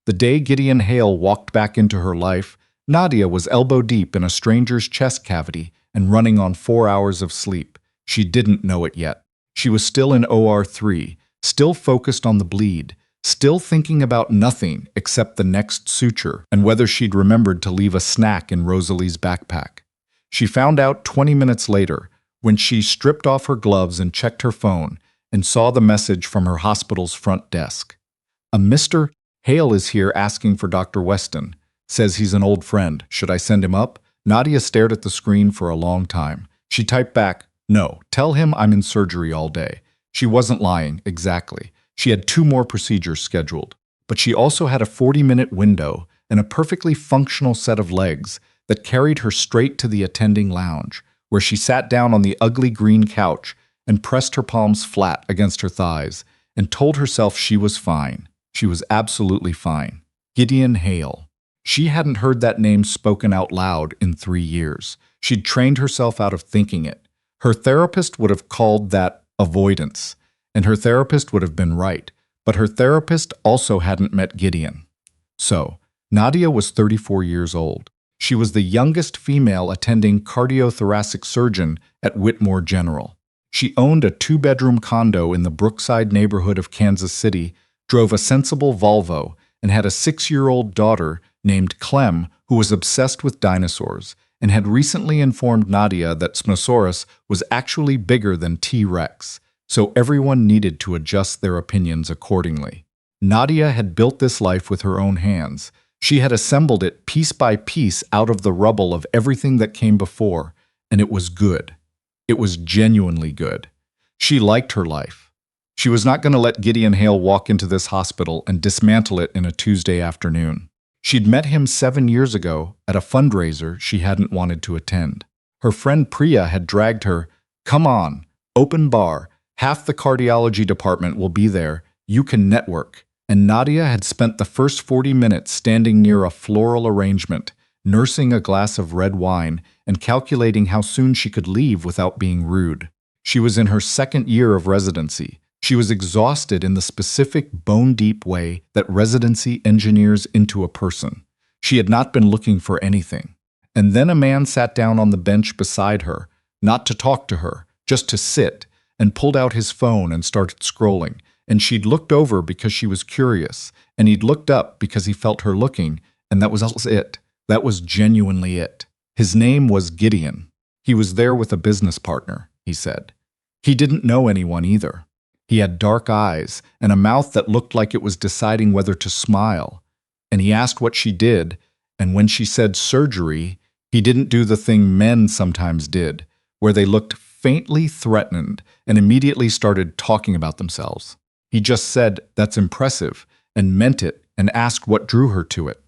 The day Gideon Hale walked back into her life, Nadia was elbow-deep in a stranger's chest cavity and running on 4 hours of sleep. She didn't know it yet. She was still in OR3, still focused on the bleed, still thinking about nothing except the next suture and whether she'd remembered to leave a snack in Rosalie's backpack. She found out 20 minutes later, when she stripped off her gloves and checked her phone, and saw the message from her hospital's front desk. "A Mr. Hale is here asking for Dr. Weston. Says he's an old friend. Should I send him up?" Nadia stared at the screen for a long time. She typed back, "No, tell him I'm in surgery all day." She wasn't lying, exactly. She had 2 more procedures scheduled. But she also had a 40-minute window and a perfectly functional set of legs that carried her straight to the attending lounge, where she sat down on the ugly green couch and pressed her palms flat against her thighs and told herself she was fine. She was absolutely fine. Gideon Hale. She hadn't heard that name spoken out loud in 3 years. She'd trained herself out of thinking it. Her therapist would have called that avoidance, and her therapist would have been right, but her therapist also hadn't met Gideon. So, Nadia was 34 years old. She was the youngest female attending cardiothoracic surgeon at Whitmore General. She owned a 2-bedroom condo in the Brookside neighborhood of Kansas City, drove a sensible Volvo, and had a 6-year-old daughter named Clem who was obsessed with dinosaurs and had recently informed Nadia that Smyrnosaurus was actually bigger than T-Rex, so everyone needed to adjust their opinions accordingly. Nadia had built this life with her own hands. She had assembled it piece by piece out of the rubble of everything that came before, and it was good. It was genuinely good. She liked her life. She was not going to let Gideon Hale walk into this hospital and dismantle it in a Tuesday afternoon. She'd met him 7 years ago at a fundraiser she hadn't wanted to attend. Her friend Priya had dragged her, "Come on, open bar, half the cardiology department will be there, you can network." And Nadia had spent the first 40 minutes standing near a floral arrangement, nursing a glass of red wine and calculating how soon she could leave without being rude. She was in her 2nd year of residency. She was exhausted in the specific bone-deep way that residency engineers into a person. She had not been looking for anything. And then a man sat down on the bench beside her, not to talk to her, just to sit, and pulled out his phone and started scrolling. And she'd looked over because she was curious, and he'd looked up because he felt her looking, and that was it. That was genuinely it. His name was Gideon. He was there with a business partner, he said. He didn't know anyone either. He had dark eyes and a mouth that looked like it was deciding whether to smile. And he asked what she did, and when she said surgery, he didn't do the thing men sometimes did, where they looked faintly threatened and immediately started talking about themselves. He just said, "That's impressive," and meant it and asked what drew her to it.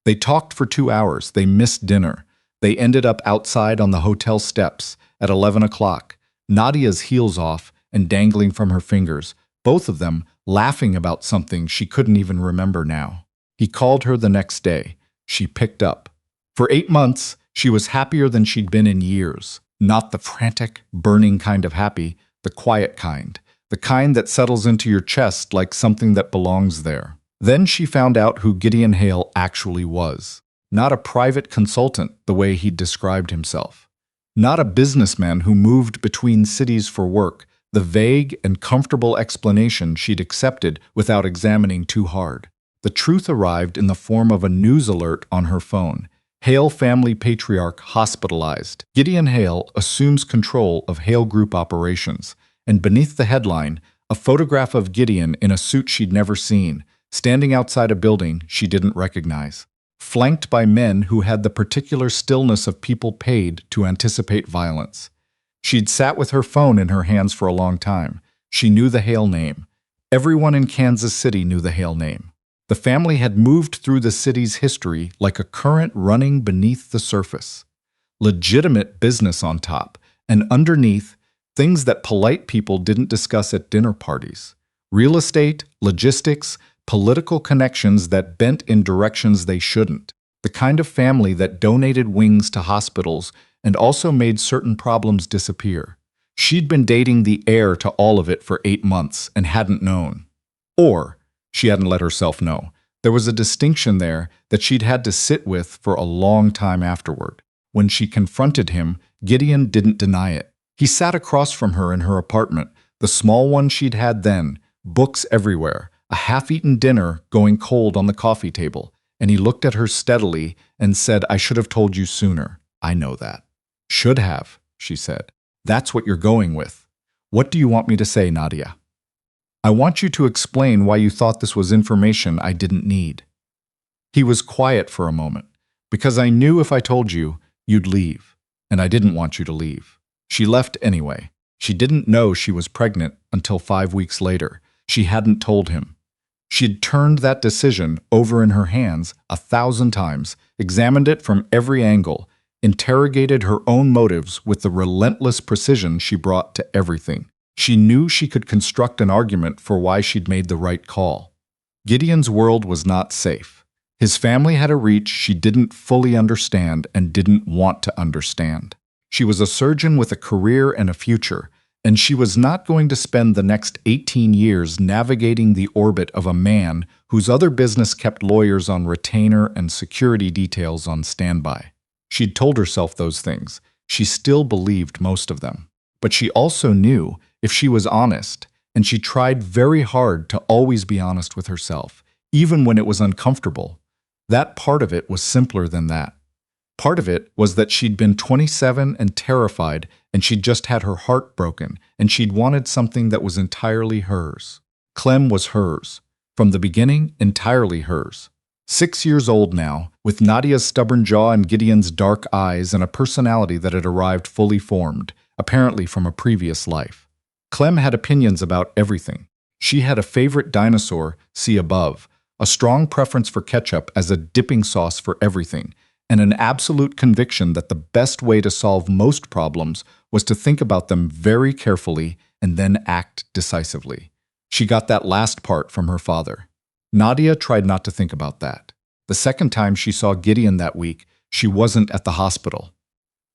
They talked for 2 hours. They missed dinner. They ended up outside on the hotel steps at 11 o'clock, Nadia's heels off and dangling from her fingers, both of them laughing about something she couldn't even remember now. He called her the next day. She picked up. For 8 months, she was happier than she'd been in years. Not the frantic, burning kind of happy, the quiet kind. The kind that settles into your chest like something that belongs there. Then she found out who Gideon Hale actually was. Not a private consultant the way he'd described himself. Not a businessman who moved between cities for work, the vague and comfortable explanation she'd accepted without examining too hard. The truth arrived in the form of a news alert on her phone. Hale family patriarch hospitalized. Gideon Hale assumes control of Hale Group operations. And beneath the headline, a photograph of Gideon in a suit she'd never seen, standing outside a building she didn't recognize, flanked by men who had the particular stillness of people paid to anticipate violence. She'd sat with her phone in her hands for a long time. She knew the Hale name. Everyone in Kansas City knew the Hale name. The family had moved through the city's history like a current running beneath the surface. Legitimate business on top, and underneath, things that polite people didn't discuss at dinner parties. Real estate, logistics, political connections that bent in directions they shouldn't. The kind of family that donated wings to hospitals and also made certain problems disappear. She'd been dating the heir to all of it for 8 months and hadn't known. Or she hadn't let herself know. There was a distinction there that she'd had to sit with for a long time afterward. When she confronted him, Gideon didn't deny it. He sat across from her in her apartment, the small one she'd had then, books everywhere, a half-eaten dinner going cold on the coffee table, and he looked at her steadily and said, "I should have told you sooner. I know that." "Should have," she said. "That's what you're going with. What do you want me to say, Nadia?" "I want you to explain why you thought this was information I didn't need." He was quiet for a moment. "Because I knew if I told you, you'd leave, and I didn't want you to leave." She left anyway. She didn't know she was pregnant until 5 weeks later. She hadn't told him. She'd turned that decision over in her hands 1,000 times, examined it from every angle, interrogated her own motives with the relentless precision she brought to everything. She knew she could construct an argument for why she'd made the right call. Gideon's world was not safe. His family had a reach she didn't fully understand and didn't want to understand. She was a surgeon with a career and a future, and she was not going to spend the next 18 years navigating the orbit of a man whose other business kept lawyers on retainer and security details on standby. She'd told herself those things. She still believed most of them. But she also knew if she was honest, and she tried very hard to always be honest with herself, even when it was uncomfortable, that part of it was simpler than that. Part of it was that she'd been 27 and terrified, and she'd just had her heart broken, and she'd wanted something that was entirely hers. Clem was hers. From the beginning, entirely hers. 6 years old now, with Nadia's stubborn jaw and Gideon's dark eyes and a personality that had arrived fully formed, apparently from a previous life. Clem had opinions about everything. She had a favorite dinosaur, see above, a strong preference for ketchup as a dipping sauce for everything, and an absolute conviction that the best way to solve most problems was to think about them very carefully and then act decisively. She got that last part from her father. Nadia tried not to think about that. The second time she saw Gideon that week, she wasn't at the hospital.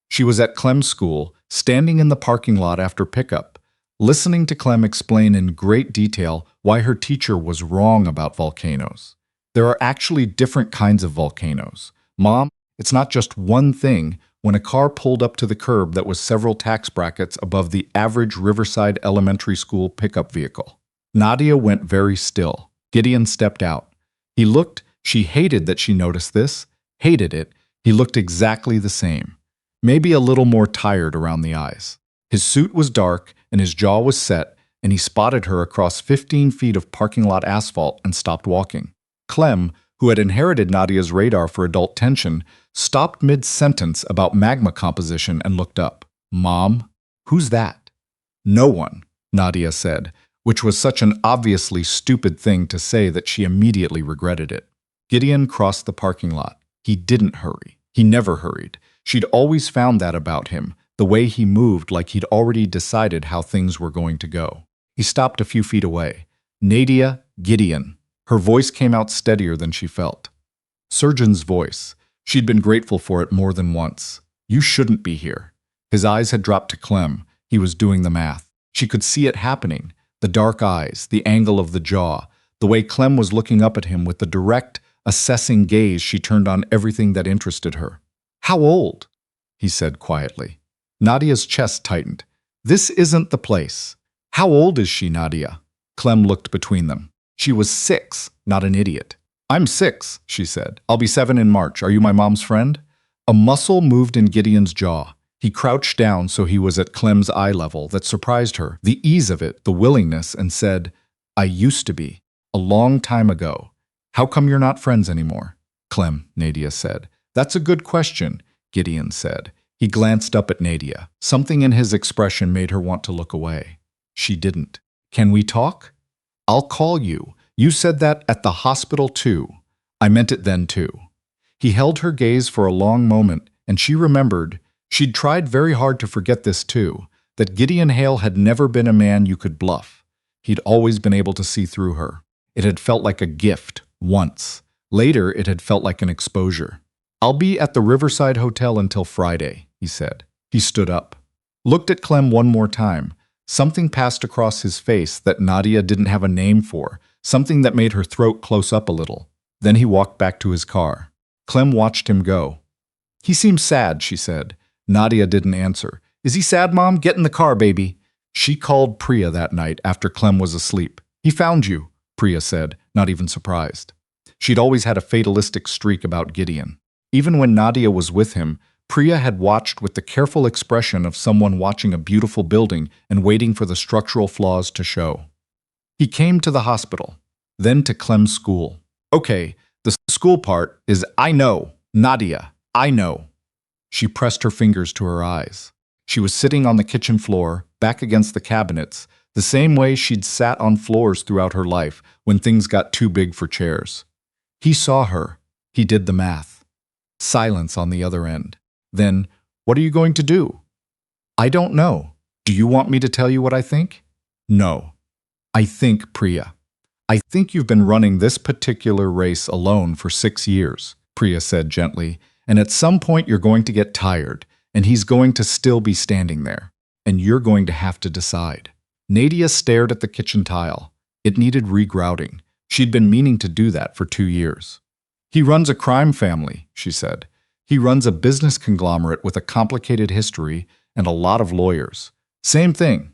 She was at Clem's school, standing in the parking lot after pickup, listening to Clem explain in great detail why her teacher was wrong about volcanoes. There are actually different kinds of volcanoes. Mom, it's not just one thing. When a car pulled up to the curb that was several tax brackets above the average Riverside Elementary School pickup vehicle. Nadia went very still. Gideon stepped out. He looked, she hated that she noticed this, hated it. He looked exactly the same. Maybe a little more tired around the eyes. His suit was dark and his jaw was set, and he spotted her across 15 feet of parking lot asphalt and stopped walking. Clem, who had inherited Nadia's radar for adult tension, stopped mid-sentence about magma composition and looked up. "Mom, who's that?" "No one," Nadia said, which was such an obviously stupid thing to say that she immediately regretted it. Gideon crossed the parking lot. He didn't hurry. He never hurried. She'd always found that about him, the way he moved like he'd already decided how things were going to go. He stopped a few feet away. "Nadia, Gideon." Her voice came out steadier than she felt. Surgeon's voice. She'd been grateful for it more than once. "You shouldn't be here." His eyes had dropped to Clem. He was doing the math. She could see it happening. The dark eyes, the angle of the jaw, the way Clem was looking up at him with the direct, assessing gaze she turned on everything that interested her. "How old?" he said quietly. Nadia's chest tightened. "This isn't the place." "How old is she, Nadia?" Clem looked between them. She was 6, not an idiot. "I'm 6, she said. "I'll be 7 in March. Are you my mom's friend?" A muscle moved in Gideon's jaw. He crouched down so he was at Clem's eye level. That surprised her, the ease of it, the willingness, and said, "I used to be. A long time ago. How come you're not friends anymore?" "Clem," Nadia said. "That's a good question," Gideon said. He glanced up at Nadia. Something in his expression made her want to look away. She didn't. "Can we talk?" "I'll call you. You said that at the hospital too." "I meant it then too." He held her gaze for a long moment, and she remembered, she'd tried very hard to forget this too, that Gideon Hale had never been a man you could bluff. He'd always been able to see through her. It had felt like a gift, once. Later, it had felt like an exposure. "I'll be at the Riverside Hotel until Friday," he said. He stood up. Looked at Clem one more time. Something passed across his face that Nadia didn't have a name for, something that made her throat close up a little. Then he walked back to his car. Clem watched him go. "He seems sad," she said. Nadia didn't answer. "Is he sad, Mom? Get in the car, baby." She called Priya that night after Clem was asleep. "He found you," Priya said, not even surprised. She'd always had a fatalistic streak about Gideon. Even when Nadia was with him, Priya had watched with the careful expression of someone watching a beautiful building and waiting for the structural flaws to show. He came to the hospital, then to Clem's school. "Okay, the school part is I know, Nadia, I know." She pressed her fingers to her eyes. She was sitting on the kitchen floor, back against the cabinets, the same way she'd sat on floors throughout her life when things got too big for chairs. He saw her. He did the math. Silence on the other end. Then, "What are you going to do?" "I don't know. Do you want me to tell you what I think?" "No. I think, Priya. I think you've been running this particular race alone for 6 years, Priya said gently, and at some point you're going to get tired, and he's going to still be standing there, and you're going to have to decide. Nadia stared at the kitchen tile. It needed regrouting. She'd been meaning to do that for 2 years. He runs a crime family, she said. He runs a business conglomerate with a complicated history and a lot of lawyers. Same thing.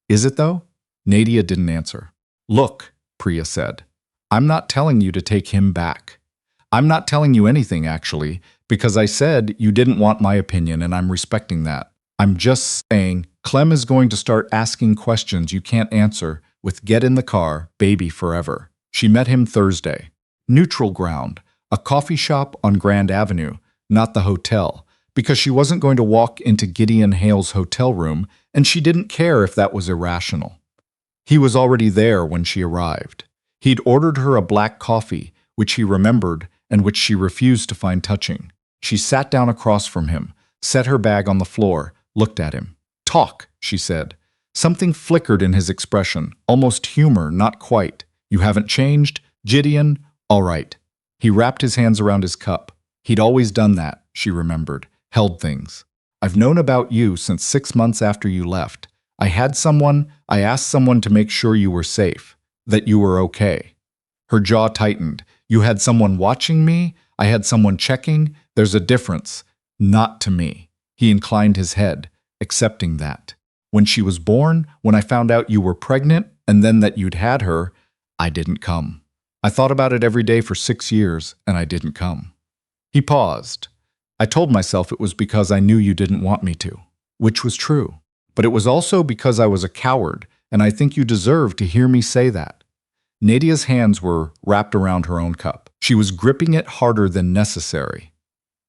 Is it though? Nadia didn't answer. Look, Priya said, I'm not telling you to take him back. I'm not telling you anything, actually, because I said you didn't want my opinion and I'm respecting that. I'm just saying Clem is going to start asking questions you can't answer with get in the car, baby forever. She met him Thursday. Neutral ground, a coffee shop on Grand Avenue, not the hotel, because she wasn't going to walk into Gideon Hale's hotel room and she didn't care if that was irrational. He was already there when she arrived. He'd ordered her a black coffee, which he remembered and which she refused to find touching. She sat down across from him, set her bag on the floor, looked at him. Talk, she said. Something flickered in his expression, almost humor, not quite. You haven't changed? Gideon? All right. He wrapped his hands around his cup. He'd always done that, she remembered, held things. I've known about you since 6 months after you left. I asked someone to make sure you were safe, that you were okay. Her jaw tightened. You had someone watching me? I had someone checking? There's a difference. Not to me. He inclined his head, accepting that. When she was born, when I found out you were pregnant, and then that you'd had her, I didn't come. I thought about it every day for 6 years, and I didn't come. He paused. I told myself it was because I knew you didn't want me to, which was true. But it was also because I was a coward, and I think you deserve to hear me say that. Nadia's hands were wrapped around her own cup. She was gripping it harder than necessary.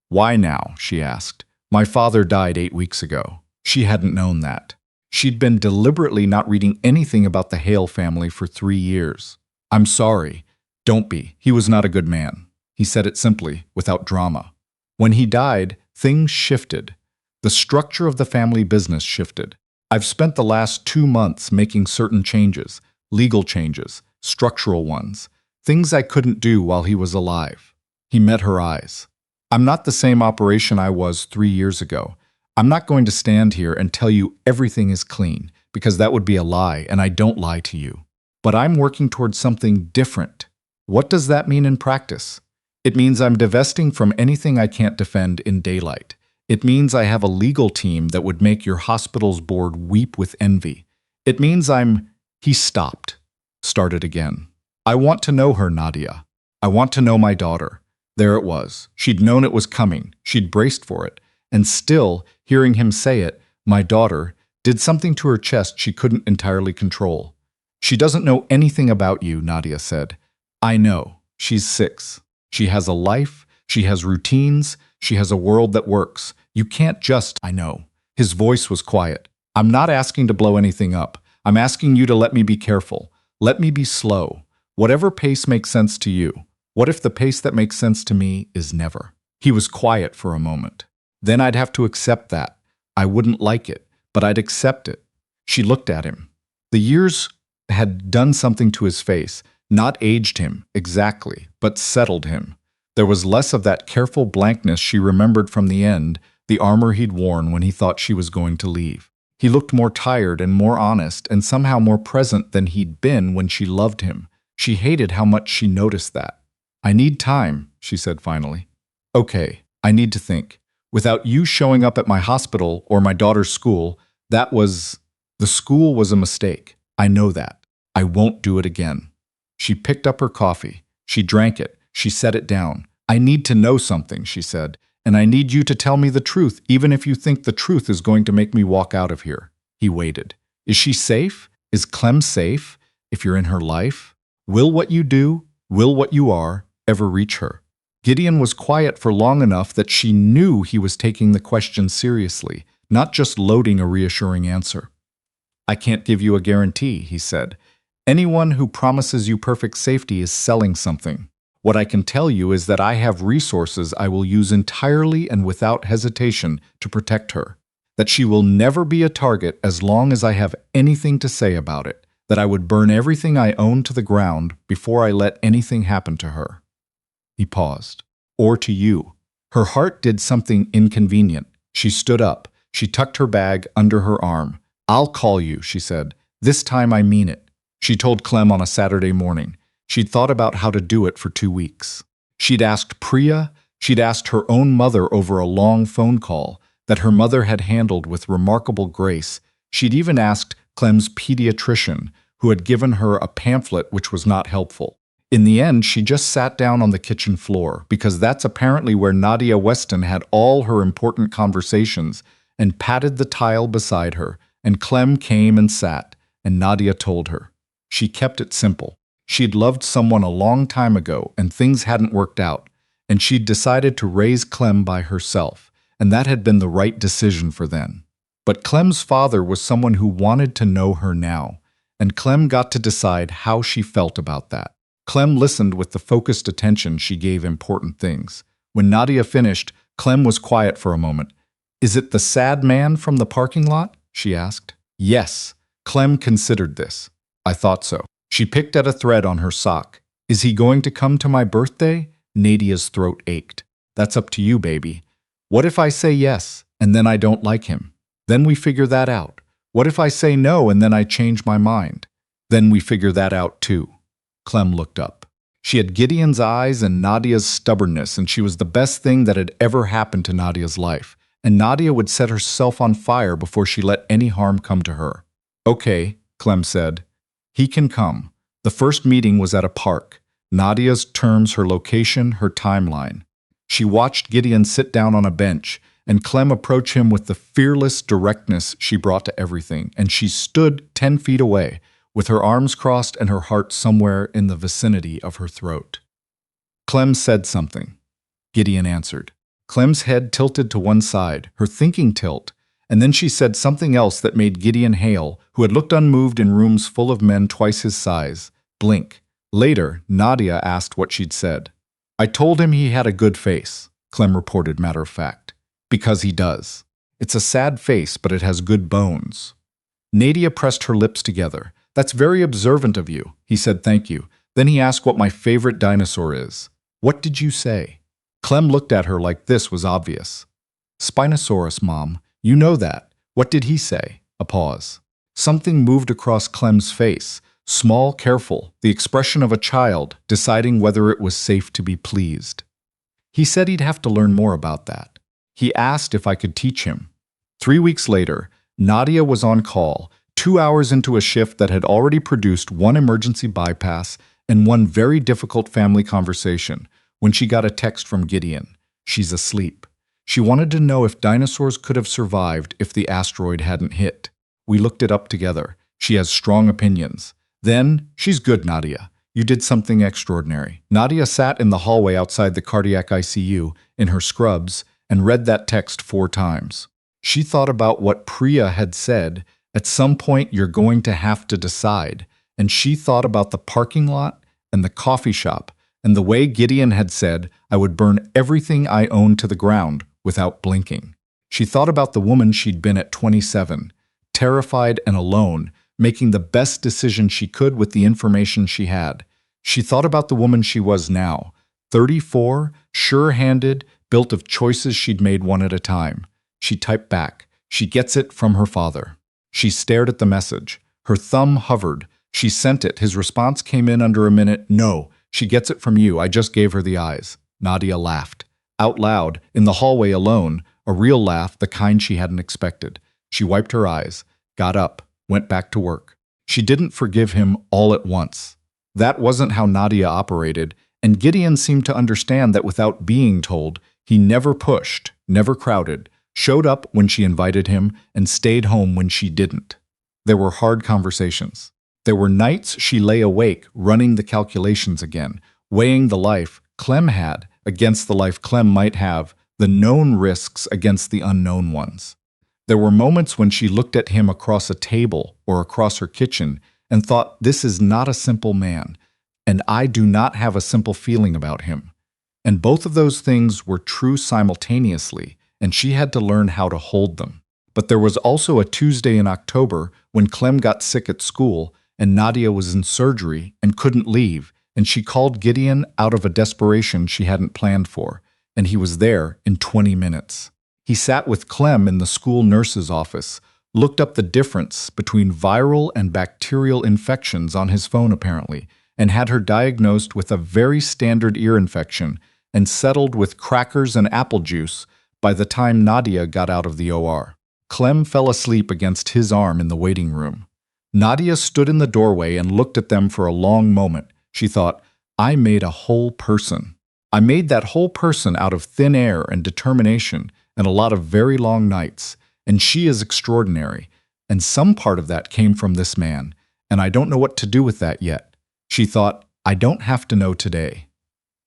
Why now? She asked. My father died 8 weeks ago. She hadn't known that. She'd been deliberately not reading anything about the Hale family for 3 years. I'm sorry. Don't be. He was not a good man. He said it simply, without drama. When he died, things shifted. The structure of the family business shifted. I've spent the last 2 months making certain changes, legal changes, structural ones, things I couldn't do while he was alive. He met her eyes. I'm not the same operation I was 3 years ago. I'm not going to stand here and tell you everything is clean, because that would be a lie, and I don't lie to you. But I'm working towards something different. What does that mean in practice? It means I'm divesting from anything I can't defend in daylight. It means I have a legal team that would make your hospital's board weep with envy. It means He stopped. Started again. I want to know her, Nadia. I want to know my daughter. There it was. She'd known it was coming. She'd braced for it. And still, hearing him say it, my daughter, did something to her chest she couldn't entirely control. She doesn't know anything about you, Nadia said. I know. She's 6. She has a life. She has routines. She has a world that works. You can't just, I know. His voice was quiet. I'm not asking to blow anything up. I'm asking you to let me be careful. Let me be slow. Whatever pace makes sense to you. What if the pace that makes sense to me is never? He was quiet for a moment. Then I'd have to accept that. I wouldn't like it, but I'd accept it. She looked at him. The years had done something to his face, not aged him, exactly, but settled him. There was less of that careful blankness she remembered from the end, the armor he'd worn when he thought she was going to leave. He looked more tired and more honest and somehow more present than he'd been when she loved him. She hated how much she noticed that. I need time, she said finally. Okay, I need to think. Without you showing up at my hospital or my daughter's school, the school was a mistake. I know that. I won't do it again. She picked up her coffee. She drank it. She set it down. I need to know something, she said, and I need you to tell me the truth, even if you think the truth is going to make me walk out of here. He waited. Is she safe? Is Clem safe? If you're in her life? Will what you do, will what you are, ever reach her? Gideon was quiet for long enough that she knew he was taking the question seriously, not just loading a reassuring answer. I can't give you a guarantee, he said. Anyone who promises you perfect safety is selling something. What I can tell you is that I have resources I will use entirely and without hesitation to protect her. That she will never be a target as long as I have anything to say about it. That I would burn everything I own to the ground before I let anything happen to her. He paused. Or to you. Her heart did something inconvenient. She stood up. She tucked her bag under her arm. I'll call you, she said. This time I mean it. She told Clem on a Saturday morning. She'd thought about how to do it for 2 weeks. She'd asked Priya, she'd asked her own mother over a long phone call that her mother had handled with remarkable grace. She'd even asked Clem's pediatrician, who had given her a pamphlet which was not helpful. In the end, she just sat down on the kitchen floor, because that's apparently where Nadia Weston had all her important conversations, and patted the tile beside her, and Clem came and sat, and Nadia told her. She kept it simple. She'd loved someone a long time ago, and things hadn't worked out, and she'd decided to raise Clem by herself, and that had been the right decision for then. But Clem's father was someone who wanted to know her now, and Clem got to decide how she felt about that. Clem listened with the focused attention she gave important things. When Nadia finished, Clem was quiet for a moment. Is it the sad man from the parking lot? She asked. Yes. Clem considered this. I thought so. She picked at a thread on her sock. Is he going to come to my birthday? Nadia's throat ached. That's up to you, baby. What if I say yes, and then I don't like him? Then we figure that out. What if I say no, and then I change my mind? Then we figure that out too. Clem looked up. She had Gideon's eyes and Nadia's stubbornness, and she was the best thing that had ever happened to Nadia's life. And Nadia would set herself on fire before she let any harm come to her. Okay, Clem said. He can come. The first meeting was at a park. Nadia's terms, her location, her timeline. She watched Gideon sit down on a bench, and Clem approach him with the fearless directness she brought to everything, and she stood 10 feet away, with her arms crossed and her heart somewhere in the vicinity of her throat. Clem said something. Gideon answered. Clem's head tilted to one side, her thinking tilt, and then she said something else that made Gideon Hale, who had looked unmoved in rooms full of men twice his size, blink. Later, Nadia asked what she'd said. I told him he had a good face, Clem reported matter of fact. Because he does. It's a sad face, but it has good bones. Nadia pressed her lips together. That's very observant of you. He said thank you. Then he asked what my favorite dinosaur is. What did you say? Clem looked at her like this was obvious. Spinosaurus, Mom. You know that. What did he say? A pause. Something moved across Clem's face. Small, careful, the expression of a child deciding whether it was safe to be pleased. He said he'd have to learn more about that. He asked if I could teach him. 3 weeks later, Nadia was on call, 2 hours into a shift that had already produced 1 emergency bypass and 1 very difficult family conversation, when she got a text from Gideon. She's asleep. She wanted to know if dinosaurs could have survived if the asteroid hadn't hit. We looked it up together. She has strong opinions. Then, she's good, Nadia. You did something extraordinary. Nadia sat in the hallway outside the cardiac ICU, in her scrubs, and read that text 4 times. She thought about what Priya had said, at some point you're going to have to decide, and she thought about the parking lot and the coffee shop, and the way Gideon had said, I would burn everything I owned to the ground without blinking. She thought about the woman she'd been at 27, terrified and alone, making the best decision she could with the information she had. She thought about the woman she was now, 34, sure-handed, built of choices she'd made one at a time. She typed back, she gets it from her father. She stared at the message. Her thumb hovered. She sent it. His response came in under a minute. No, She gets it from you. I just gave her the eyes." Nadia laughed. Out loud, in the hallway alone, a real laugh, the kind she hadn't expected. She wiped her eyes, got up, went back to work. She didn't forgive him all at once. That wasn't how Nadia operated, and Gideon seemed to understand that without being told, he never pushed, never crowded, showed up when she invited him, and stayed home when she didn't. There were hard conversations. There were nights she lay awake, running the calculations again, weighing the life Clem had against the life Clem might have, the known risks against the unknown ones. There were moments when she looked at him across a table or across her kitchen and thought, this is not a simple man, and I do not have a simple feeling about him. And both of those things were true simultaneously, and she had to learn how to hold them. But there was also a Tuesday in October when Clem got sick at school and Nadia was in surgery and couldn't leave, and she called Gideon out of a desperation she hadn't planned for, and he was there in 20 minutes. He sat with Clem in the school nurse's office, looked up the difference between viral and bacterial infections on his phone apparently, and had her diagnosed with a very standard ear infection and settled with crackers and apple juice by the time Nadia got out of the OR. Clem fell asleep against his arm in the waiting room. Nadia stood in the doorway and looked at them for a long moment. She thought, I made a whole person. I made that whole person out of thin air and determination and a lot of very long nights, and she is extraordinary, and some part of that came from this man, and I don't know what to do with that yet. She thought, I don't have to know today.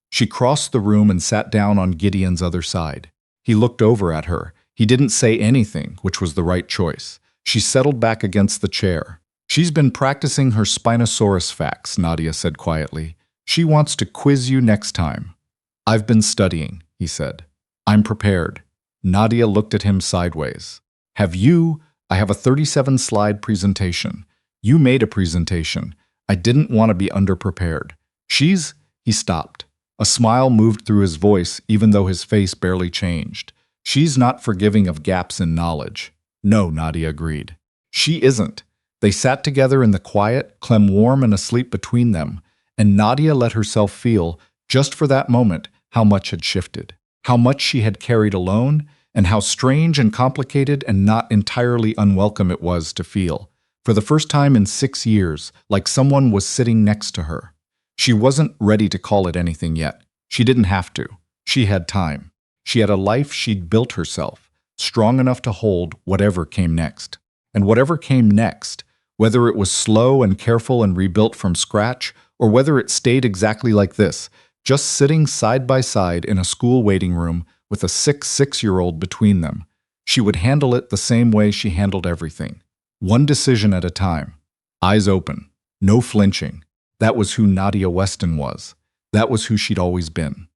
She crossed the room and sat down on Gideon's other side. He looked over at her. He didn't say anything, which was the right choice. She settled back against the chair. She's been practicing her Spinosaurus facts, Nadia said quietly. She wants to quiz you next time. I've been studying, he said. I'm prepared. Nadia looked at him sideways. Have you? I have a 37-slide presentation. You made a presentation. I didn't want to be underprepared. He stopped. A smile moved through his voice, even though his face barely changed. She's not forgiving of gaps in knowledge. No, Nadia agreed. She isn't. They sat together in the quiet, Clem warm and asleep between them, and Nadia let herself feel, just for that moment, how much had shifted, how much she had carried alone, and how strange and complicated and not entirely unwelcome it was to feel, for the first time in 6 years, like someone was sitting next to her. She wasn't ready to call it anything yet. She didn't have to. She had time. She had a life she'd built herself, strong enough to hold whatever came next. And whatever came next, whether it was slow and careful and rebuilt from scratch, or whether it stayed exactly like this, just sitting side by side in a school waiting room with a sick 6-year-old between them, she would handle it the same way she handled everything. One decision at a time. Eyes open. No flinching. That was who Nadia Weston was. That was who she'd always been.